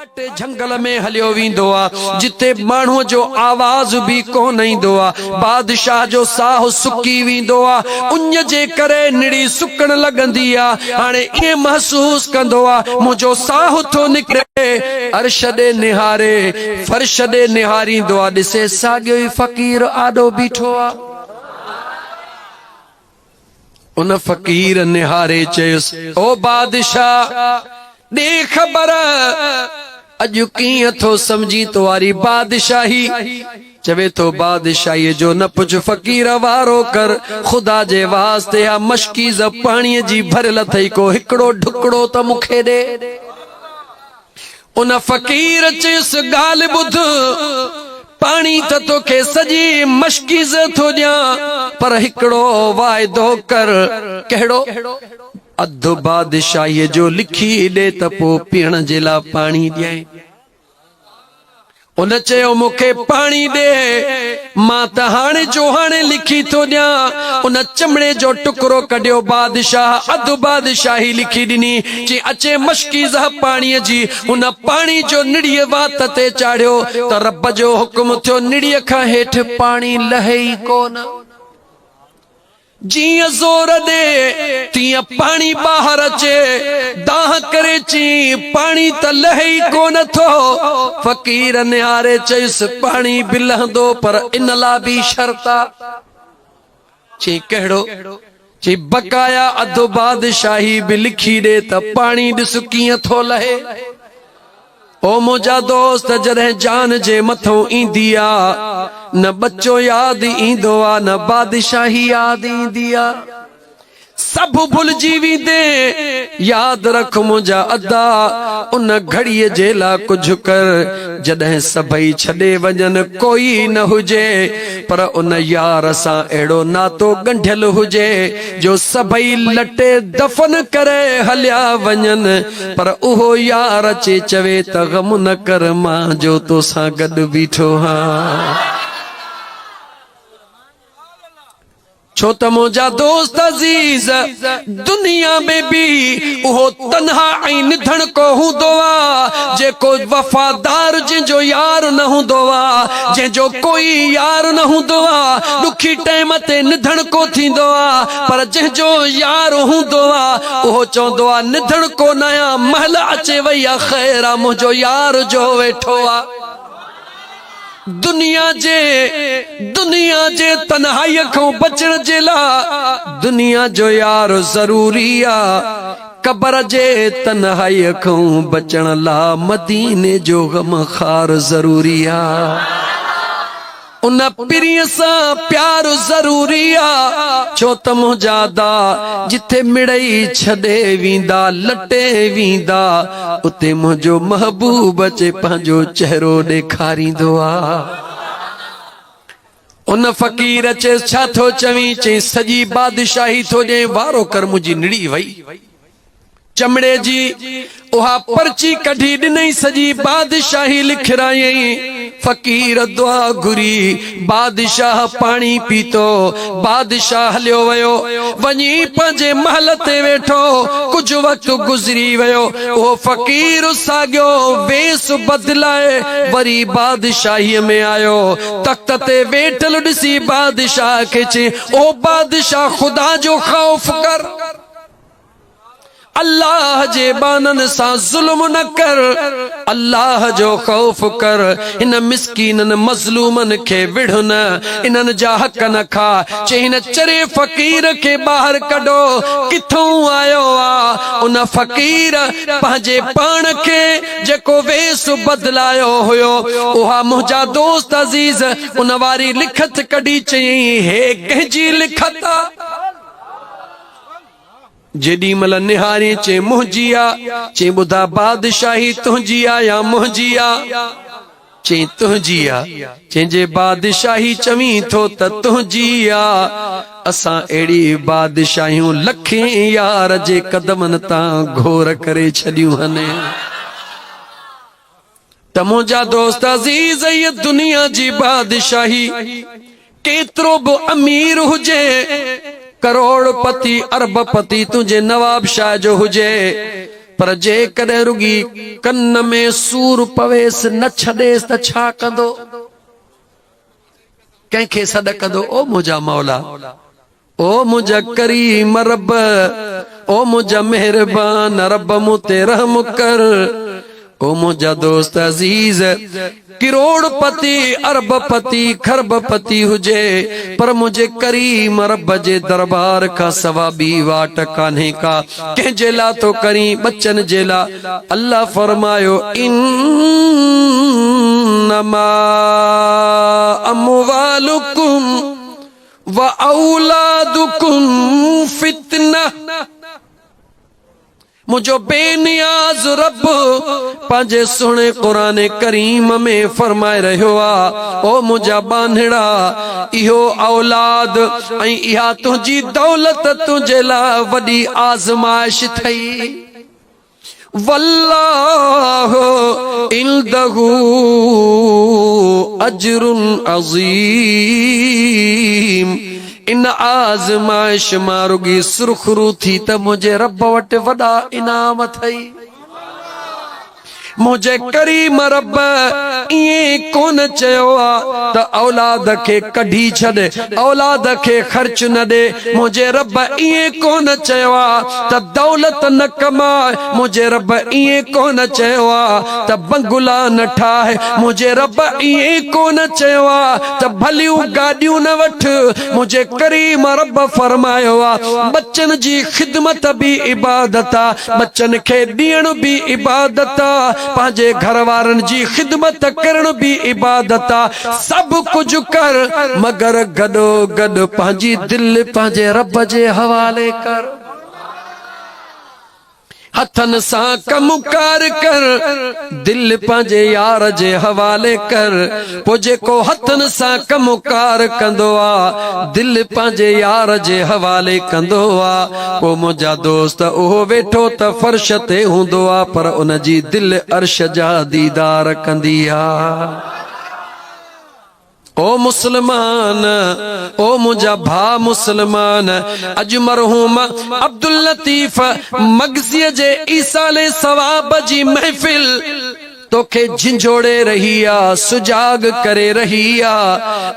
घाटे जंगल में हलियो वींदो आ जिते माण्हू जो आवाज भी कोन ईंदो आ बादशाह जो साह सुकी वींदो आ उन जे करे निड़ी सुकण लगंदी आ हाणे ये महसूस कंदो आ मुझो साह थो निकरे अर्श दे निहारे फर्श दे निहारींदो आ दिसे साॻियो ई फ़कीर आॾो बीठो आ उन फ़कीर निहारे चयुसि ओ बादशाह दे खबर अॼु कीअं थो समझी तुआरी बादशाही चवे तो बादशाही जो न पुछ फ़कीर वारो कर खुदा जे वास्ते आ मशकीज़ पाणीअ जी भरियल थई को हिकिड़ो ढुकड़ो त मूंखे ॾे उन फ़कीर चयुसि ॻाल्हि ॿुध पानी त तोखे सॼी मशकीज़ थो ॾियां पर हिकिड़ो वाइदो कर कहिड़ो अधु बादशाहीअ जो लिखी ॾे त पोइ पीअण जे लाइ पाणी ॾियां उन चयो मूंखे पाणी ॾे मां त हाणे जो हाणे लिखी थो ॾियां उन चमड़े जो टुकड़ो कढियो बादशाह अधु बादशाही लिखी ॾिनी चई अचे मशकीज़ पाणीअ जी उन पाणी जो निड़ीअ वात ते चाढ़ियो त रब जो हुकुम थियो निड़ीअ खां हेठि पाणी लहे ई कोन जीअं ज़ोर दे तीअं पाणी ॿाहिरि अचे दाह करे ची पाणी त लहे ई कोन थो फ़कीर निहारे चयुसि पाणी बि लहंदो पर इन लाइ बि शर्त आ चई कहिड़ो चई बकाया अधु बादशाही बि लिखी ॾे त पाणी ॾिस कीअं थो लहे ओ मुंहिंजा दोस्त जॾहिं जान जे मथों ईंदी आ न बच्चो याद ईंदो आ न बादशाही याद ईंदी आ सब भुलिजी वेंदे याद रख मुंहिंजा अदा उन घड़ीअ जे लाइ कुझु कर जॾहिं सभई छॾे वञनि कोई न हुजे पर उन यार सां अहिड़ो नातो ॻंढियल हुजे जो सभई लटे दफ़न करे हलिया वञनि पर उहो यार अचे चवे त ग़म न कर मां जो तोसां गॾु बीठो हां छो त मुंहिंजा दोस्त अज़ीज दुनिया में भी उहो तन्हा ऐं निधण को हूंदो आ जेको वफ़ादार जंहिंजो यार न हूंदो आ जंहिंजो कोई यार न हूंदो आ ॾुखी टाइम ते निधण को थींदो आ पर जंहिंजो यार हूंदो आ उहो चवंदो आ निधण को नया महल अचे वई आ ख़ैर आ मुंहिंजो यार जो वेठो आ दुनिया जे तन्हाईअ खां बचण जे लाइ दुनिया जो यार ज़रूरी आ कब्र जे तन्हाईअ खां बचण लाइ मदीने जो ग़मख़ार ज़रूरी आ उन पिरीअ सां प्यार ज़रूरी आ छो त मुंहिंजा दा जिथे मिड़ई छॾे वेंदा लटे वेंदा उते मुंहिंजो महबूब अचे पंहिंजो चेहरो ॾेखारींदो आ उन फ़कीर अचे छा थो चवी चई सॼी बादशाही थो ॾे वारो कर मुंहिंजी निड़ी वई चमड़े जी उहा पर्ची कढी ॾिनई सॼी बादशाही लिखरायई फ़कीर दुआ घुरी बादशाह पाणी पीतो बादशाह हलियो वयो वञी पंहिंजे महल ते वेठो कुझु वक़्तु गुज़री वयो उहो फ़कीर साॻियो वेस बदिलाए वरी बादशाहीअ में आयो तख़्त ते वेठल ॾिसी बादशाह खे चई ओ बादशाह ख़ुदा जो ख़ौफ़ कर अल्लाह जे बानन सां ज़ुल्म न कर अल्लाह जो ख़ौफ़ कर इन मिस्कीनन मज़लूमन खे विढ़ न इन्हनि जा हक़ न खा चई हिन चरे फ़कीर खे ॿाहिरि कढो किथां आयो आ उन फ़कीर पंहिंजे पाण खे जेको वेस बदिलायो हुयो उहा मुंहिंजा दोस्त अज़ीज़ उन वारी लिखत कढी चई हे कंहिंजी लिखत आ जेॾी महिल निहारी चे मुंहिंजी आ चे ॿुधा बादशाही तुंहिंजी आ या मुंहिंजी आ चे तुंहिंजी आ जंहिंजे बादशाही चवी थो त तुंहिंजी आ असां अहिड़ी बादशाहियूं लखे यार जे कदमनि तां घोर करे छॾियूं आहिनि त मुंहिंजा दोस्त अज़ीज़ ये दुनिया जी बादशाही केतिरो बि अमीर हुजे करोड़पति अरबपति तुझे नवाब शाह जो हुजे पर जे कदे रुगी कन्न में सूर पवेस न छदेस त छा कंदो कंखे सॾ कंदो ओ मुंहिंजा मौला ओ मुंहिंजा करीम रब ओ मुंहिंजा मेहरबान रब मूं ते रहम कर ओ मुंहिंजा दोस्त अजीज करोड़पति अरबपति खरबपति हुजे पर मुझे करीम रब जे दरबार का सवा बी वाट कान्हे का कंहिंजे ला तो करी बच्चन जे ला अल्लाह फरमायो इन्नमा अमवालुकुम व औलादुकुम फितना मुझो बेनियाज रब पंहिंजे सुहिणे क़ुरान करीम में फरमाए रहियो आ ओ मुंहिंजा बांधड़ा इहो औलाद ऐं इहा तुंहिंजी दौलत तुंहिंजे लाइ वॾी आज़माइश थई वल्लाहु इंदहु अजरुन अज़ीम इन आज़माइश मारुगी सुरखरू थी त मुझे रब वट वॾा इनाम थई मुझे करीम रब इएं कोन चयो आ त औलाद खे कढी छॾ औलाद खे ख़र्च न ॾे मुझे रब इएं कोन चयो आ त दौलत न कमाए मुझे रब इएं कोन चयो आ त बंगला न ठाहे मुझे रब इएं कोन चयो आ त भलियूं गाॾियूं न वठ मुझे करीम रब फरमायो आ बच्चन जी ख़िदमत भी इबादत आ बच्चन खे ॾियण भी इबादत आ पंहिंजे घर वारनि जी ख़िदमत करण भी इबादत आ सब कुछ कर मगर गॾो गॾु पंहिंजी दिलि पंहिंजे रब जे हवाले कर हथन सां कमुकार कर दिल पंहिंजे यार जे हवाले कर पो जेको हथन सां कमुकार कंदो आ दिल पंहिंजे यार जे हवाले कंदो आ पो मुंहिंजा दोस्त उहो वेठो त फर्श ते हूंदो आ पर उन जी दिल अर्श जा दीदार कंदी आ ओ मुसलमान ओ मुझा भा मुसलमान अज मरहूम अब्दुल लतीफ मगज़ी जे ईसाले सवाब जी महफिल तोखे झिंझोड़े रही आ सुजाग करे रही आ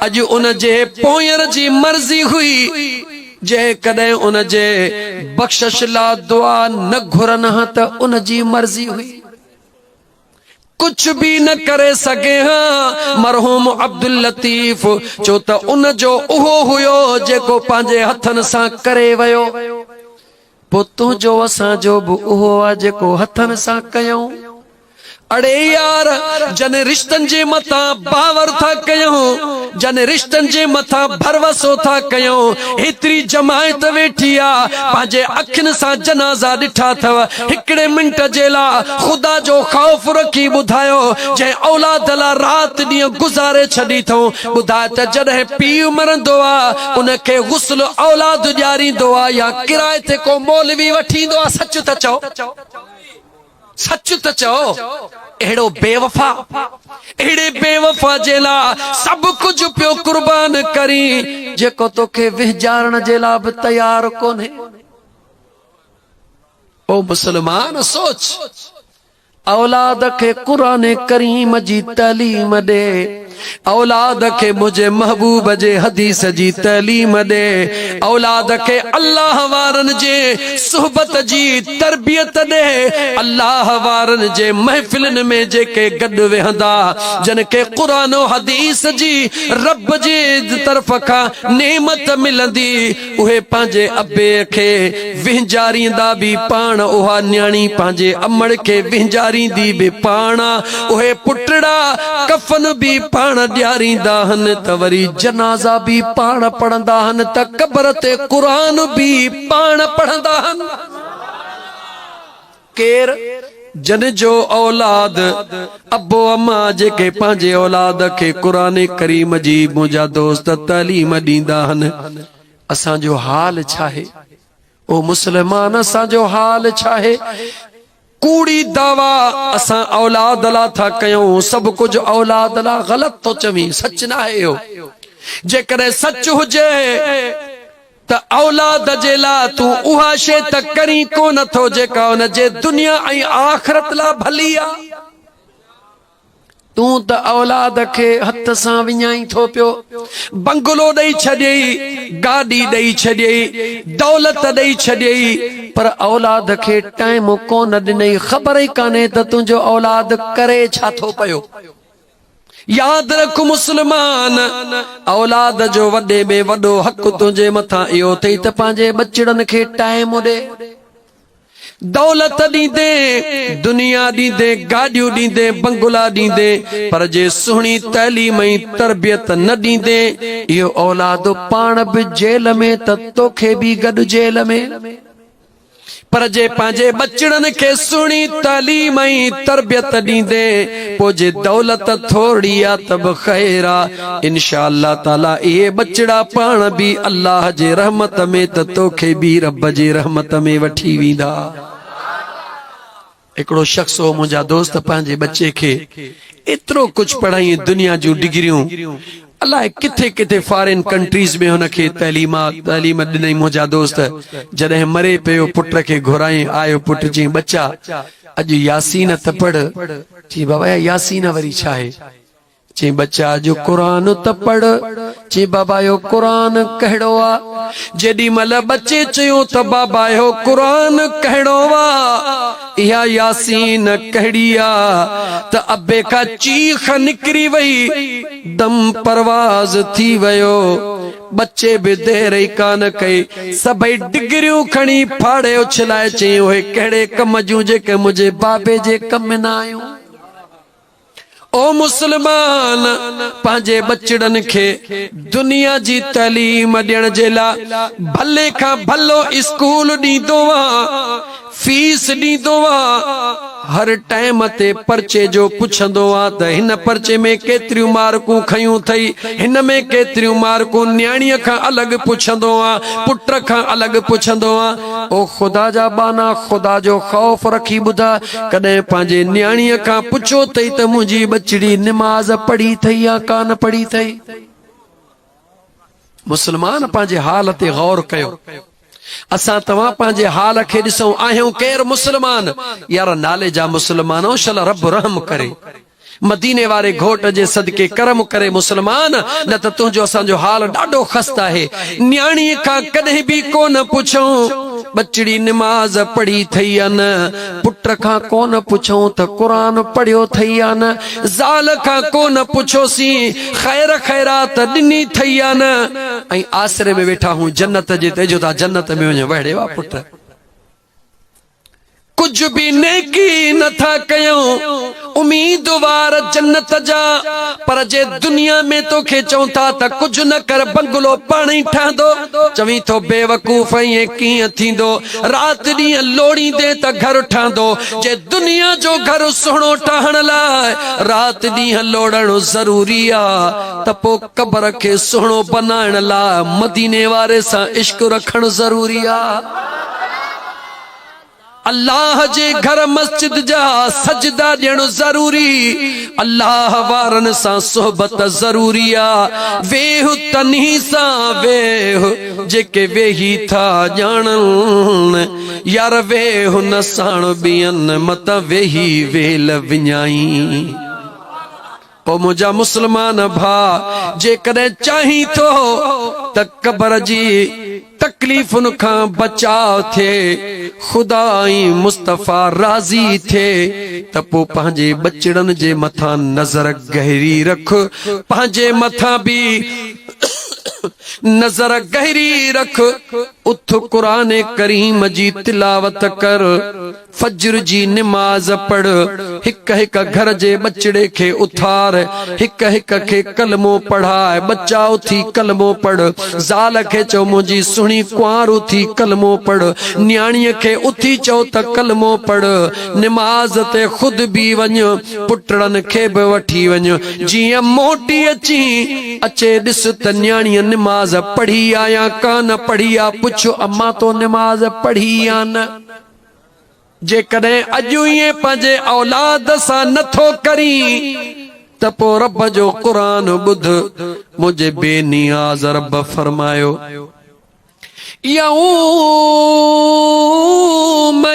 अज उन जे पोयर जी मर्जी हुई जे कदे उन जे बख्शिश ला दुआ न घुरन त उन जी मर्जी हुई कुछ भी न करे सके हाँ मरहूम अब्दुल लतीफ चो त उन जो उहो हुयो जेको पंहिंजे हथन सां करे वयो पो तुंहिंजो असां जो बि उहो आ जेको हथन सां कयूं अड़े यार जन रिश्तन जे मथा बावर था कयूं जन रिश्तन जे मथा भरवसो था कयूं हेतरी जमायत वेठी आ पंहिंजे अखिन सां जनाज़ा ॾिठा अथव हिकिड़े मिंट जे लाइ ख़ुदा जो ख़ौफ़ रखी ॿुधायो जंहिं औलाद लाइ राति ॾींहुं गुज़ारे छॾी अथऊं ॿुधाए त जॾहिं पीउ मरंदो आहे उनखे गुस्ल औलाद ॾियारींदो आहे या किराए ते को मौलवी वठींदो आहे सच त चओ सच त चओ अहिड़ो बेवफा अहिड़े बेवफा जे लाइ सब कुछ पियो कुर्बान करी जेको तोखे विहजारण जे लाइ बि तयार कोन्हे ओ मुसलमान सोच औलाद खे कुरान करीम जी तालीम दे औलाद के मुझे महबूब जे हदीस जी तालीम दे औलाद के अल्लाह वारन जे सुहबत जी तरबियत दे अल्लाह वारन जे महफिलन में जेके गड वेहंदा जन के कुरान और हदीस जी रब जे तरफ का नेमत मिलंदी उहे पांजे अब्बे के विंजारींदा भी पाण उहा न्याणी पांजे अमड़ के विंजारींदी भी पाण उहे पुटड़ा कफन भी पाण ॾियारींदा हन त वरी जनाज़ा भी पाण पढ़ंदा हन त कब्र ते कुरान भी पाण पढ़ंदा हन केर जन जो औलाद अबो अम्मा जेके पंहिंजे औलाद के कुरान करीम जी मुंहिंजा दोस्त तालीम ॾींदा हन असांजो हाल छा आहे ओ मुसलमान असांजो हाल छा आहे कूड़ी दावा असां औलाद ला था कयूं सब कुछ औलाद ला गलत तो चवी सच ना है यो जेकरे सच हुजे त त औलाद जे ला तू उहा शे त करी कोन थो जेका उन जे दुनिया ऐं आखिरत ला भली आ। तू त औलाद के हथ सां विञाई थो पियो, बंगलो ॾेई छॾियई, गाॾी ॾेई छॾियई, दौलत ॾेई छॾियई, पर औलाद खे टाइम कोन ॾिनई। ख़बर ई कान्हे त तुंहिंजो औलाद करे छा थो पियो। याद रख मुस्लमान, औलाद जो वॾे में वॾो हक़ तुंहिंजे मथां इहो अथई त पंहिंजे बचड़नि खे टाइम ॾे। दौलत ॾींदे, दुनिया ॾींदे, गाॾियूं ॾींदे, बंगला ॾींदे, पर जे सुहिणी तैलीम ऐं तरबियत न ॾींदे, इहो औलाद पाण बि जेल में त तोखे बि गॾु जेल में। पर जे पंहिंजे बचड़नि खे सुहिणी तालीम ऐं तरबियत ॾींदे, पोइ जे दौलत थोड़ी आ त बि ख़ैर आ। इंशा अल्लाह ताला इहे बचड़ा पाण बि अल्लाह जे रहमत में त तोखे बि रब जे रहमत में वठी वेंदा। हिकिड़ो शख्स हो मुंहिंजा दोस्त, पंहिंजे बच्चे खे एतिरो कुछ पढ़ाई, दुनिया जूं डिग्रियूं, अलाए किथे किथे फॉरेन कंट्रीज में हुनखे तालीम ॾिनई। मुंहिंजा दोस्त जॾहिं मरे पियो, पुट खे घुराई आयो, पुट चई बच्चा अॼु यासीन त पढ़। चई बाबा यासीन वरी छा आहे? चई बच्चा जो कुरान त पढ़। चई बाबा यो कुरान कहिड़ो आ? जेॾी महिल बच्चे चयो त बाबा यो कुरान कहिड़ो आ, इहा यासीन कहिड़ी आ, त अबे खां चीख निकिरी वई, दम परवाज़ थी वयो। बच्चे बि देर ई कान कई, सभई डिग्रियूं खणी फाड़े उछलाए चई उहे कहिड़े कम जूं जेके मुंहिंजे बाबे जे कम न आयूं। ओ मुस्लमान, पंहिंजे बचड़नि खे दुनिया जी तालीम ॾियण जे लाइ भले खां भलो स्कूल ॾींदो आ, फीस ॾींदो आ, हर टाइम ते पर्चे जो पुछंदो आ त हिन पर्चे में केतिरियूं मार्कूं खयूं अथई, हिन में केतिरियूं मार्कूं। न्याणीअ खां अलॻि पुछंदो आ, पुट खां अलॻि पुछंदो आ। ओ ख़ुदा जा बाना, ख़ुदा जो ख़ौफ़ रखी ॿुधा, कॾहिं पंहिंजे न्याणीअ खां पुछो अथई त मुंहिंजी बचड़ी निमाज़ पढ़ी अथई या कान पढ़ी अथई? मुस्लमान पंहिंजे हाल ते गौर कयो। असां तव्हां पंहिंजे हाल खे ॾिसूं, आहियूं केरु मुस्लमान? यार नाले जा मुस्लमानो, शल रब रहम करे, मदीने वारे घोट जे सदके करम करे मुस्लमान, न त तुंहिंजो असांजो हाल ॾाढो ख़स्त आहे। न्याणीअ खां कॾहिं बि कोन पुछूं बचड़ी निमाज़ पढ़ी अथई या न, पुट खां कोन पुछूं त क़ुरान पढ़ियो अथई या न, ज़ाल खां कोन पुछोसीं ख़ैर ख़ैरात ॾिनी अथई या न, ऐं आसरे में वेठा हूं जन्नत जे ते जो था जन्नत में वञ वड़े वा पुट। कुछ भी नेकी नथा कयूं उम्मीदवार जन्नत जा, पर जे दुनिया में तोखे चऊं था त कुछ न कर, बंगलो पाणी ठहंदो, चवी थो बेवकूफ़ ये कीअं थींदो, रात ॾींहं लोड़ींदे त घर ठहंदो। जे दुनिया जो घर सुहिणो ठहण लाइ रात ॾींहं लोड़णो ज़रूरी आ, त पोइ क़बर खे सुहिणो बनाइण लाइ मदीने वारे सां इश्क रखण ज़रूरी आ। अल्लाह जे घर मस्जिद जा सजदा ॾियण ज़रूरी, अल्लाह वारनि सां सोहबत ज़रूरी आ। वेह तन्ही सां वेह जेके वेही था ॼाणनि, यार वेह न साण ॿियनि मत वेही वेल विञाई। ओ मुंहिंजा मुस्लमान भा, जेकॾहिं चाहीं थो त क़बर जी तकलीफ़ुनि खां बचाव थिए, खुदा ऐं मुस्तफ़ा राज़ी थिए, त पोइ पंहिंजे बचड़नि जे मथां नज़र गहरी रख, पंहिंजे मथां बि नजर गहरी रख। उथ कुरान करीम जी तिलावत कर, फजर जी निमाज पढ़, हिक हिक घर जे बचड़े खे उथार, हिक हिक खे कलमो पढ़ाए, बच्चा उथी कलमो पढ़, ज़ाल खे चओ मुंहिंजी सुहिणी कुंवार उथी कलमो पढ़, न्याणीअ खे उथी चओ त कलमो पढ़, निमाज ते खुद बि वञ, पुटड़नि खे बि वठी वञ। जीअं मोटी अचे ॾिस त न्याणीअ निमाज पढ़ी आ या कान पढ़ी आ, पुछो अम्मा तो निमाज पढ़ी या न। जेकॾहिं अॼु इएं पंहिंजे औलाद सां नथो करी त पोइ रब जो क़ुरान ॿुध। मुंहिंजे बेनियाज़ रब फरमायो, यौम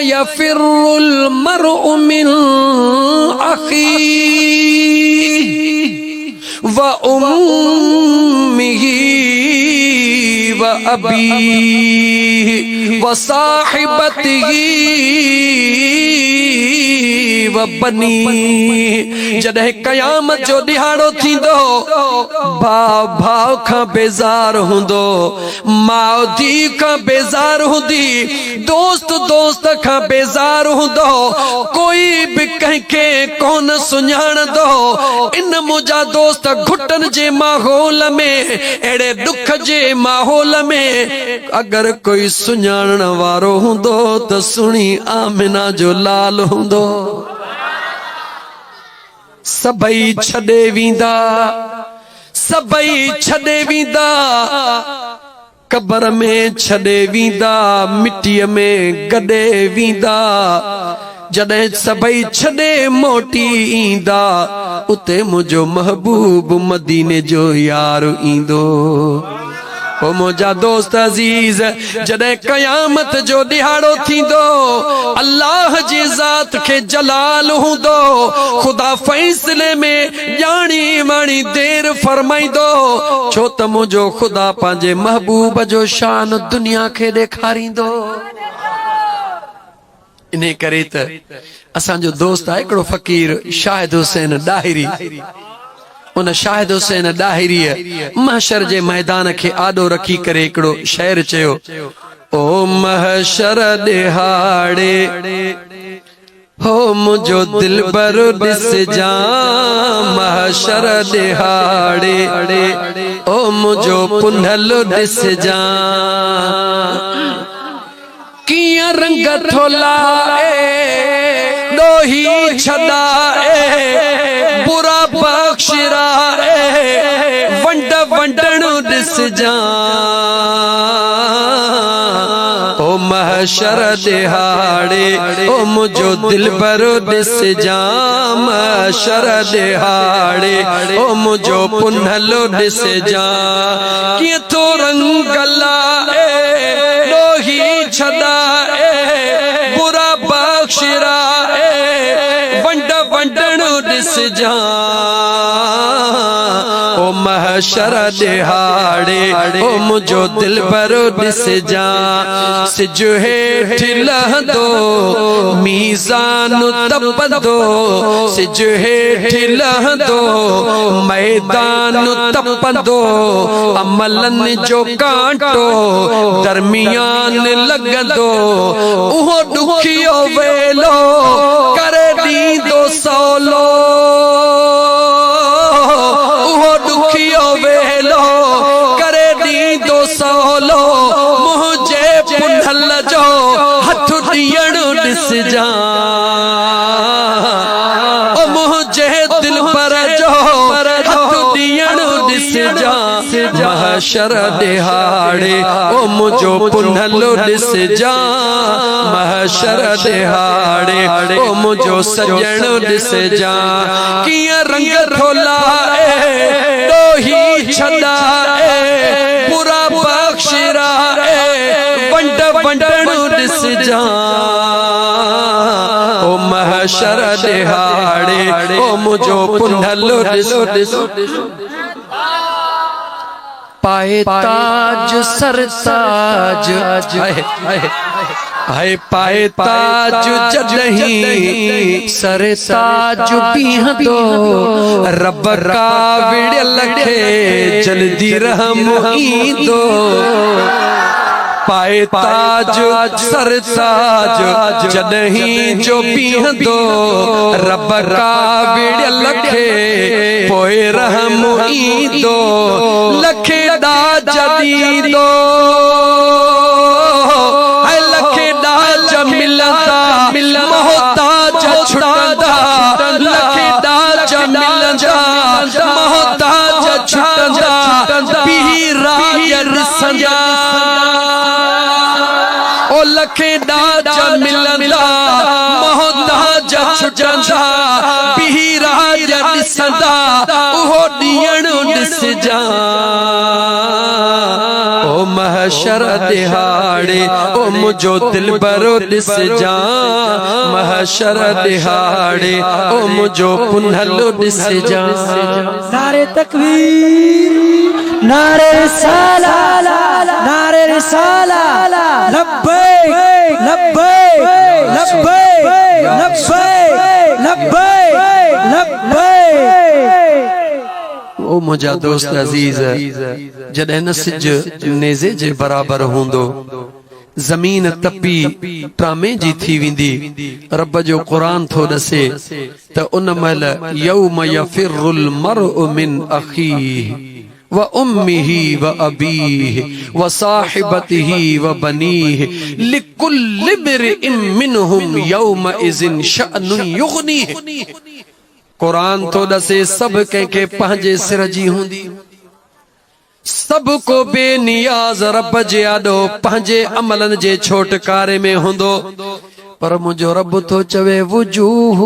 यफिरुल मरउ मिन अखीही व उम्मिही व अबीही व साहिबतिही व बनी। जॾहिं क़यामत जो ॾिहाड़ो थींदो, भाउ भाउ खां बेज़ार हूंदो, माउ धीउ खां बेज़ार हूंदी, दोस्त दोस्त खां बेज़ार हूंदो, कोई बि कंहिंखे कोन सुञाणंदो। इन मुंहिंजा दोस्त घुटन जे माहौल में, अहिड़े दुख जे माहौल में अगर कोई सुञाणण वारो हूंदो त सुणी आमिना जो लाल हूंदो। सभई छॾे वींदा, सभई छॾे वींदा, कबर में छॾे वींदा, मिट्टीअ में गॾे वींदा। जॾहिं सभई छॾे मोटी ईंदा, उते मुंहिंजो महबूब मदीने जो यार ईंदो। ओ मुंहिंजा दोस्त अज़ीज़, जॾहिं क़यामत जो ॾिहाड़ो थींदो, अल्लाह जी ज़ात खे जलाल हूंदो, ख़ुदा फ़ैसले में ॼाणी वाणी देर फरमाईंदो, छो त मुंहिंजो ख़ुदा पंहिंजे महबूब जो शान दुनिया खे ॾेखारींदो। इन करे त असांजो दोस्त आहे हिकिड़ो फ़कीर शाहिद हुसैन ॾाहिरी। उन शाहिद हुसैन ॾाहिरीअ महशर जे मैदान खे आॾो रखी करे हिकिड़ो शेर चयो, ओ महशर ॾिहाड़े हो मुंहिंजो दिलबर ॾिस जा, महशर ॾिहाड़े ओ मुंहिंजो पुंढल ॾिस जा, कीअं रंग थोलाए ॾोही छॾाए, बुरा बख़्शिराए वंड वंडण ॾिस जा। ओ महशर ॾिहाड़े ओ मुंहिंजो दिलबर ॾिस जा, महशर ॾिहाड़े ओ मुंहिंजो पुंढल ॾिस जा, कीअं थो रंग लाए ॾोही छॾाए, बुरा बख़्शिराए वंड वंडण ॾिस जा। ओ महशर ॾिहाड़े ओ मुंहिंजो दिलबर ॾिस जा, सिज हेठि लहंदो मीज़ान तपंदो, सिज हेठि लहंदो मैदान तपंदो, अमलनि जो कांटो दरमियान लॻंदो, उहो ॾुखियो वेलो करे ॾींदो सवलो, उहो ॾुखियो वेलो करे ॾींदो सवलो, मुंहिंजे पुंढल जो हथ ॾियण ॾिस जा। ओ मुंहिंजे दिलबर जो हथ ॾियण ॾिस जा, महशर ॾिहाड़े ओ मुंहिंजो पुंढल ॾिस जा, महशर ॾिहाड़े ओ मुंहिंजो सजण ॾिस जा, कीअं रंग थोलाए ॾोही छॾाए, बुरा बख़्शिराए वंड वंडण ॾिस जा। ओ महशर ॾिहाड़े ओ मुंहिंजो पुंढल ॾिस पाए ताज सरताज, हाय पाए ताज जॾहिं सरताज बीहंदो, रब का विड़ियल खे जल्दी रहम ईंदो। पाए ताज सरताज जॾहिं जो बीहंदो, रब का विड़ियल खे पोइ रहम ईंदो, लखे ॾाज ॾींदो, लखे ॾाज मिलंदा मोहताज छुटंदा, लखे ॾाज मिलंदा मोहताज छुटंदा, पीरा ॾिसंदा, ओ लखे ॾाज मिलंदा मोहताज छुटंदा, पीरा ॾिसंदा, उहो ॾियण ॾिस जा। ओ महशर दिहाड़े ओ मुझो दिल बरो दिस जा महशर दिहाड़े ओ मुझो पुनहलो दिस जा। नारे तकबीर नारे रिसाला नारे रिसाला लब्बैक लब्बैक लब्बैक लब्बैक लब्बैक लब्बैक। ओ मुझा दोस्त अजीज जॾहिं न सिज नेज़े जे बराबर हूंदो ज़मीन तपी ट्रामे जी थी वेंदी रब जो क़ुरान थो ॾसे त उन महिल यौम यफ़िरुल मर्उ मिन अख़ीह व उम्मिही व अबीह व साहिबतिही व बनीह लिकुल्लि इम्रिइन मिनहुम यौमइज़िन शअनुन युग़नीह। कुरान तो दसे सब के पंहिंजे सिर जी हूंदी सब को बेनियाज रब जे आॾो पंहिंजे अमलन जे छोटकारे में हूंदो पर मुंहिंजो रब तो चवे वुजूह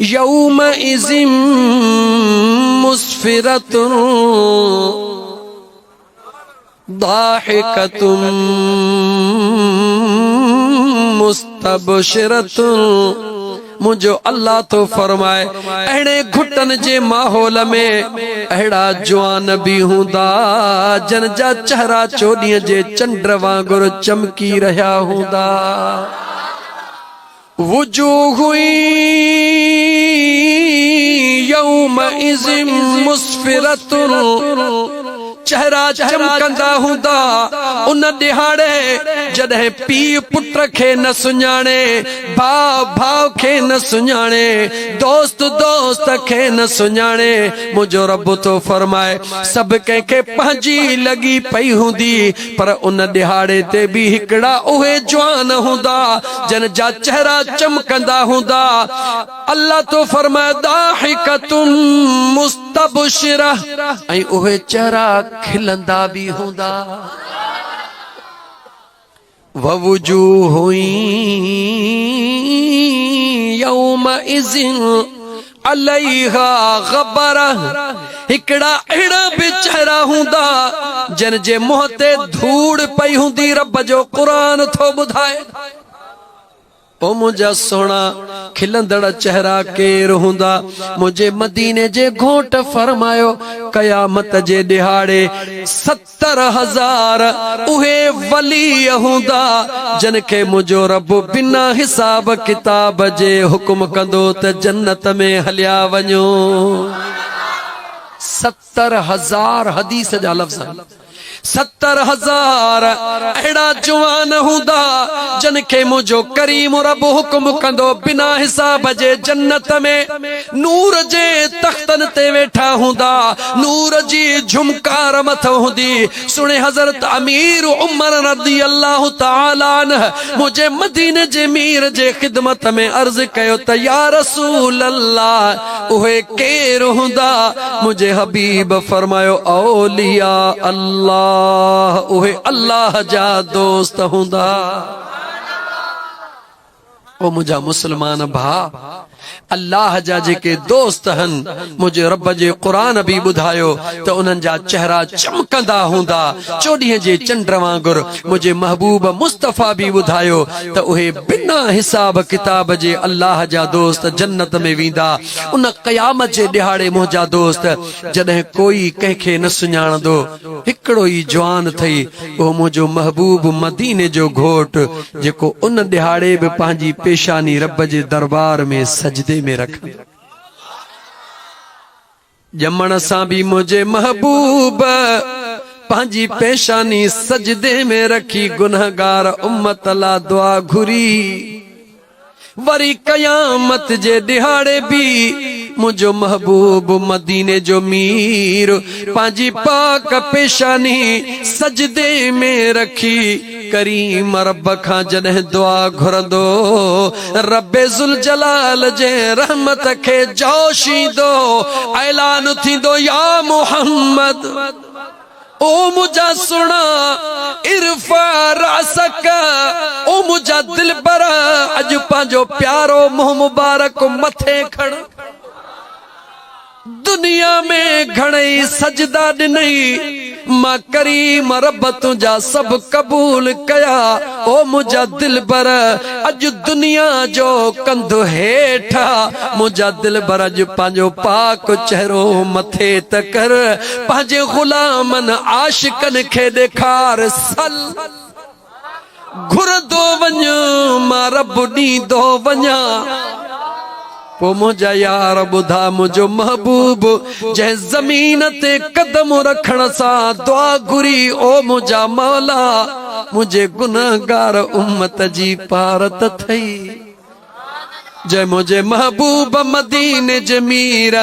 यौमइज़िन मुस्फिरतुन दाहिकतुन मुस्तबशिरतुन। मुझो अल्लाह तो फरमाए अड़े घुटन जे माहौल में अड़ा जवान भी हूंदा जन जा चेहरा चोॾीअ जे चंड वांगुर चमकी रहा हूंदा। वुजूह यौमइज़िन मुस्फिरतुन चेहरा चमकंदा हूंदा उन दिहाड़े जॾहिं पीउ पुट खे न सुञाणे भाउ भाउ खे न सुञाणे दोस्त दोस्त खे न सुञाणे मुंहिंजो रब तो फरमाए सब कंहिंखे पंहिंजी लॻी पई हूंदी पर उन दिहाड़े ते बि हिकिड़ा उहे जवान हूंदा जन जा चेहरा चमकंदा हूंदा। अल्लाह तो फरमाए दाहिकतुन मुस्तबशिरा ऐं उहे चेहरा खिलंदा भी हूंदा। ववुजूह यौमइज़िन अलैहा गबरा हिकिड़ा अहिड़ा भी चेहरा हूंदा जन जे मुंह ते धूड़ पई हूंदी रब जो क़ुरान थो ॿुधाए। ओ मुझा सोना खिलंदड़ चेहरा केर हूंदा मुझे मदीने जे घोट फरमायो कयामत जे दिहाड़े 70,000 उहे वली हूंदा जन के मुझो रब बिना हिसाब किताब जे हुक्म कंदो त जन्नत में हलिया वञो। 70,000 हदीस जा लफ्ज़ 70,000 अहिड़ा जवान हूंदा जन खे मुंहिंजो करीम रब हुक्म कंदो बिना हिसाब जे जन्नत में नूर जे तख्तन ते वेठा हूंदा नूर जी झुमकार मथो हूंदी। सुणे हज़रत अमीर उमर रज़ी अल्लाह तआला अन्हु मुझे मदीने जे मीर जे खिदमत में अर्ज़ कयो त या रसूल अल्लाह उहे केर हूंदा मुझे हबीब फरमायो औलिया अल्लाह उहे अल्लाह जा दोस्त हूंदा। ओ मुझा मुसलमान भा अल्लाह जा जेके दोस्त हन मुझे रब जे क़ुरान भी ॿुधायो त उन्हनि जा चेहरा चमकंदा हूंदा चोॾीअ जे चंड वांगुर। मुझे महबूब मुस्तफ़ा भी ॿुधायो त उहे बिना हिसाब किताब जे अल्लाह जा दोस्त जन्नत में वेंदा। उन क़यामत जे दिहाड़े मुंहिंजा दोस्त जॾहिं कोई कंहिंखे न सुञाणंदो हिकिड़ो ई जवान थई उहो मुंहिंजो महबूब मदीने जो घोट जेको उन दिहाड़े बि पंहिंजी पेशानी रब जे दरबार में सजदे में रख ॼमण सां भी मुझे महबूब पंहिंजी पेशानी सजदे में रखी गुनहगार उम्मत ला दुआ घुरी। वरी कयामत जे दिहाड़े भी मुझो महबूब मदीने जो मीर पंहिंजी पाक पेशानी सजदे में रखी करीम रब खां जॾहिं दुआ घुरंदो रब्बे ज़ुल जलाल जे रहमत खे जोशींदो ऐलान थींदो या मुहम्मद ओ मुझा सुना इरफा रासक ओ मुझा दिल पर अज पांजो प्यारो मुंह मुबारक मथे खड़। दुनिया में घणई सजदा ॾिनई मां करीम रब तुंहिंजा सब कबूल कया। ओ मुंहिंजा दिलबर अॼु दुनिया जो कंधु हेठा मुंहिंजा दिलबर अॼु पंहिंजो पाक चेहरो मथे त कर पंहिंजे गुलामन आशिकन खे ॾेखार सल घुरंदो वञ मां रब ॾींदो वञा। पो मुंहिंजा यार ॿुधा मुंहिंजो महबूब जंहिं ज़मीन ते कदम रखण सां दुआ घुरी ओ मुंहिंजा मौला मुंहिंजे गुनहगार उम्मत जी पारत थई। जय मुझे महबूब मदीने जमीर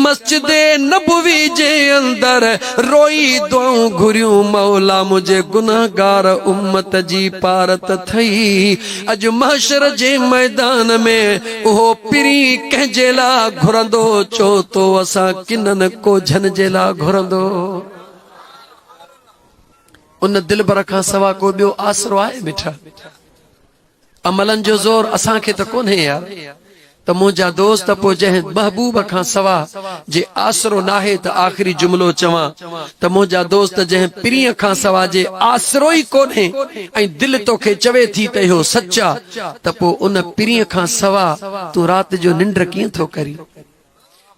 मस्जिद नबवी जे अंदर रोई दुआऊं घुरियूं मौला मुझे गुनहगार उम्मत जी पारत थई। अज महशर जे मैदान में उहो पिरी कंहिंजे लाइ घुरंदो चो तो असां किनन को झन जे लाइ घुरंदो। उन दिलबर खां सवा को ॿियो आसरो आहे मिठा? अमलन जो ज़ोर असां खे त कोन्हे यार। त मुंहिंजा दोस्त पो जंहिं महबूब खां सवा जे आसरो नाहे त आख़िरी जुमलो चवां त मुंहिंजा दोस्त जंहिं पिरीअ खां सवा जे आसरो ई कोन्हे ऐं दिल तोखे चवे थी त इहो सच आ त पो उन पिरीअ खां सवा तूं राति जो निंड कीअं थो करी?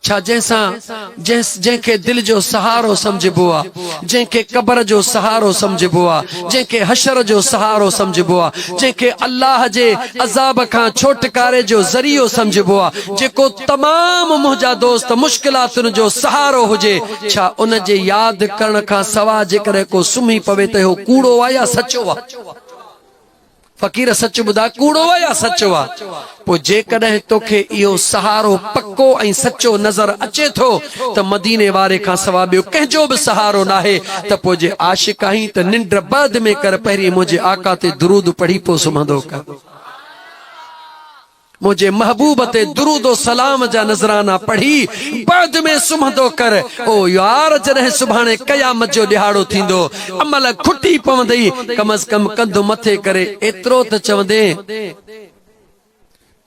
छा जंहिंखे दिल जो सहारो समझबो आ, जंहिंखे कब्र जो सहारो समझबो आ, जंहिंखे हशर जो सहारो समझबो आ, जंहिंखे अल्लाह जे अज़ाब खां छोटकारे जो ज़रियो समझबो आ, जेको तमाम मुंहिंजा दोस्त मुश्किलातुनि जो सहारो हुजे, छा उन जे यादि करण खां सवा जेकॾहिं को सुम्ही पवे त इहो कूड़ो आ या सचो आ? फ़कीर सच ॿुधा, कूड़ो आ या सचो आ? पो जेकॾहिं तोखे इहो सहारो पक्को ऐं सचो नज़र अचे थो त मदीने वारे खां सवा ॿियो कंहिंजो बि सहारो नाहे त पो जे आशिक आहीं त निंड बाद में कर, पहिरीं मुंहिंजे आका ते दुरूद पढ़ी पो सुम्हंदो कर। मुझे महबूब ते दुरूदो सलाम जा नजराना पढ़ी बाद में सुम्हंदो कर। ओ यार जॾहिं सुभाणे क़यामत जो ॾिहाड़ो थींदो अमल खुटी पवंदई, कम अज कम कंधु मथे करे एतिरो त चवंदे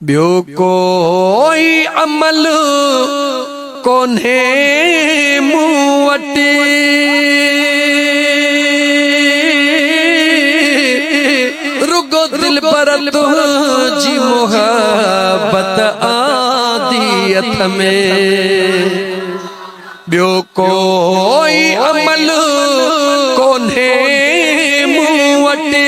ॿियो कोई अमल कोन्हे मूं वटि रुगो दिल पर तुंहिंजी मोहब्बत आदियत में। ॿियो कोई अमल कोन्हे मूं वटि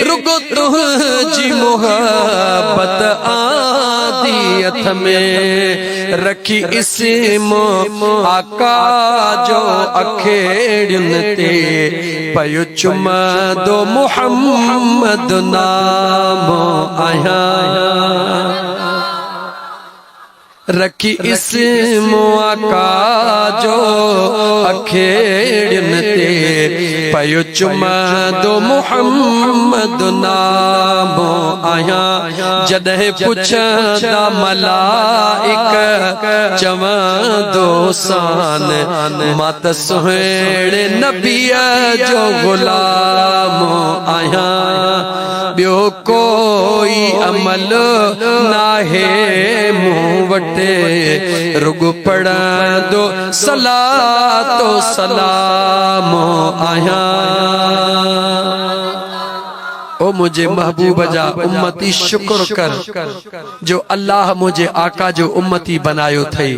रुगो तुंहिंजी मोहब्बत आदियत में। रखी इस्म आका जो अखेड़ियुनि ते पयो चुमंदो मुहम्मद नाम आहियां। रखी इस्म आका जो अखेड़ियुनि ते पयो चुमंदो मुहम्मद नाम आहियां। जॾहिं पुछंदा मलाइक चवंदो सान मां त सुहिणे नबीअ जो गुलाम आहियां। ॿियो कोई अमल नाहे मूं वटि रुगो पढ़ंदो सलातो सलाम आहियां। ओ मुझे महबूब जा उम्मती शुक्र कर जो अल्लाह मुझे आका जो उम्मती बनायो थई।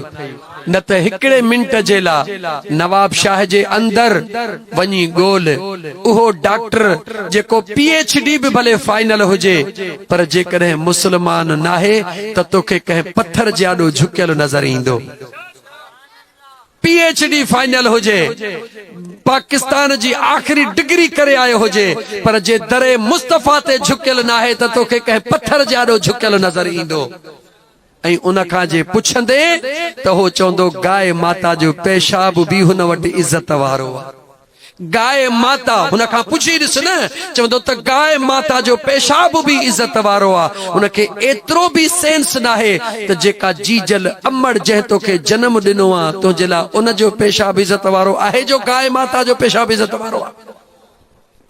न त हिकिड़े मिंट जे लाइ नवाब शाह जे अंदर वञी ॻोल उहो डॉक्टर जेको PhD बि भले फाइनल हुजे, पर जेकॾहिं मुस्लमान नाहे त तोखे कंहिं पत्थर जे आॾो झुकियल नज़र ईंदो। PhD फाइनल हुजे, पाकिस्तान जी आख़िरी डिग्री करे आयो हुजे, पर जे दरे मुस्तफ़ा ते झुकियल नाहे त तोखे कंहिं पत्थर जे आॾो झुकियल नज़र ईंदो। ऐं उन खां जे पुछंदे त हो चवंदो गाय माता जो पेशाब बि हुन वटि इज़त वारो आहे। गाय माता हुन खां पुछी ॾिस न, चवंदो त गाय माता जो पेशाब बि इज़त वारो आहे। उनखे एतिरो बि सेंस नाहे त जेका जीजल अमड़ जंहिं तोखे जनम ॾिनो आहे तुंहिंजे लाइ उन जो पेशाब इज़त वारो आहे जो गाय माता जो पेशाब इज़त वारो आहे।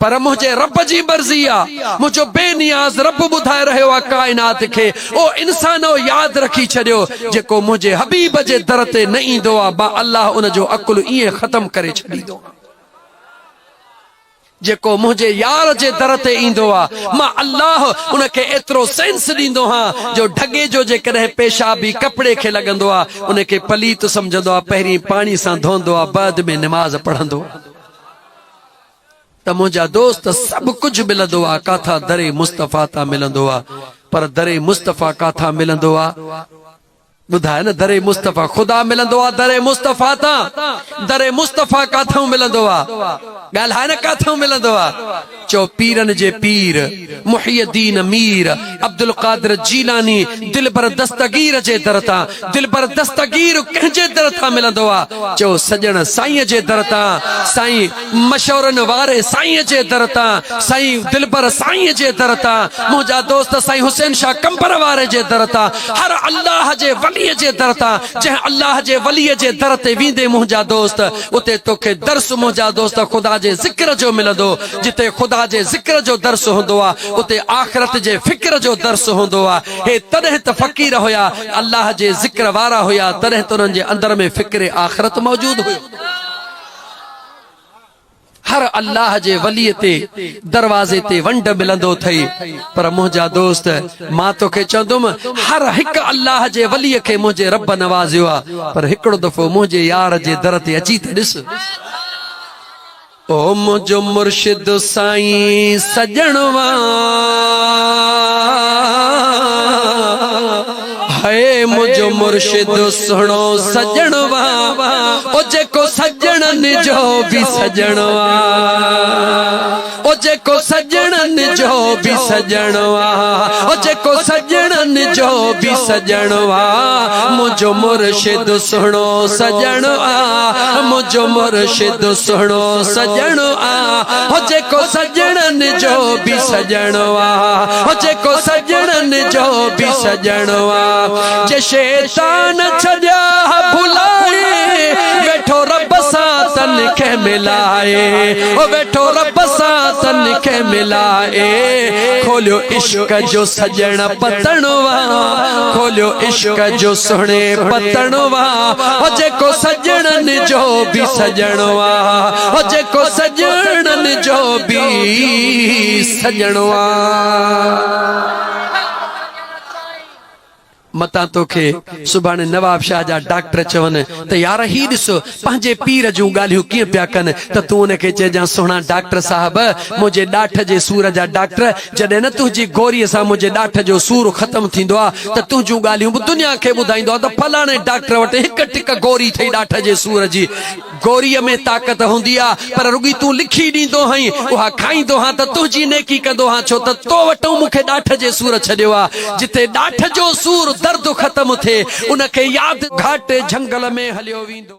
पर मुझे रब जी मर्जी आ मुझो बेनियाज रब बुधाए रहो आ कायनात के ओ इंसानो याद रखी छड़ियो जेको मुझे हबीब जे दर ते न ईंदो आ बा अल्लाह उन जो अकुल ये खत्म करे छड़ींदो जेको मुझे यार जे दर ते ईंदो आ मां अल्लाह उनके एतरो सेंस दींदो हां जो ढगे जो जे कदे पेशाबी कपड़े के लगंदो आ उनके पलीत समझंदो आ पहिरी पानी सां धोंदो आ बाद में नमाज पढ़ंदो त मुझा दोस्त सब कुछ मिलंदो आ काथा दरे मुस्तफा ता मिलंदो आ पर दरे मुस्तफा काथा मिलंदो आ बुधाए न दरे मुस्तफा खुदा मिलंदो आ दरे मुस्तफा ता दरे मुस्तफा काथा मिलंदो आ ॻाल्हाए न काथा मिलंदो आ चो पीरन जे पीर मुहियद्दीन मीर अब्दुल कादिर जीलानी दिलबर दस्तगीर जे दर ता दिलबर दस्तगीर कंहिंजे दर ता मिलंदो आ चो सजण साईं जे दर ता साईं मशवरन वारे साईं जे दर ता साईं दिलबर साईं जे दर ता मुंहिंजा दोस्त साईं हुसैन शाह कंबर वारे जे दर ता हर अल्लाह जे वली जे दर ता जंहिं अल्लाह जे वली जे दर ते वेंदे मुंहिंजा दोस्त उते तोखे दर्स मुंहिंजा दोस्त खुदा जे जिक्र जो मिलंदो जिते खुदा जे जिक्र जो दर्स होंदो आ उते आखिरत जे फिक्र जो दर्स होंदो आ हे तॾहिं त फ़कीर हुया अल्लाह जे जिक्र वारा हुया तॾहिं त उन्हनि जे अंदर में फिक्र आखिरत मौजूद हुयो हर अल्लाह जे वली ते दरवाजे ते वंड मिलंदो थई पर मुंहिंजा दोस्त मां तोखे चवंदुमि हर हिक अल्लाह जे वली खे मुंहिंजे रब नवाज़ियो आ पर हिकिड़ो दफ़ो मुंहिंजे यार जे दर ते अची त ॾिस ओ मुझो मुर्शिद साईं सजणवा है मुझो मुर्शिद सुनो सजणवा ओ जेको सजणन जो भी सजणवा ओ जेको सजणन जो भी सजणवा ओ जेको सजणन जो भी सजणवा मुझो मुर्शिद सुनो सजणवा मुझो मुर्शिद सुनो सजणवा ओ जेको सजणन जो भी सजणवा ओ जेको सजणन जो भी सजणवा जे शैतान छड़िया भुलाए बैठो रब सां तन खे मिलाए ओ बैठो रब सां तन खे मिलाए खोलियो इश्क जो सजण पतणवा खोलियो इश्क जो सुणे पतणवा ओ जेको सजणन जो भी सजणवा ओ जेको सजणन जो भी सजणवा मता तोखे सुभाणे नवाब शाह जा डॉक्टर चवन त यार ही ॾिसो पंहिंजे पीर जूं ॻाल्हियूं कीअं पिया कनि त तूं उनखे चइजां सुहिणा डॉक्टर साहब मुंहिंजे ॾाठ जे सूर जा डॉक्टर जॾहिं न तुंहिंजी गोरीअ सां मुंहिंजे ॾाठ जो सूर ख़त्म थींदो आहे त तुंहिंजूं ॻाल्हियूं बि दुनिया खे ॿुधाईंदो आहे त फलाणे डॉक्टर वटि हिकु टिक गोरी अथई ॾाठ जे सूर जी गोरीअ में ताक़त हूंदी आहे पर रुॻी तूं लिखी ॾींदो हई उहा खाईंदो हा त तुंहिंजी नेकी कंदो हा छो त तो वटि मूंखे ॾाठ जे सूर छॾियो आहे जिते ॾाठ जो सूर दर्द ख़त्म थिए उनखे यादि घाट झंगल में हलियो वेंदो।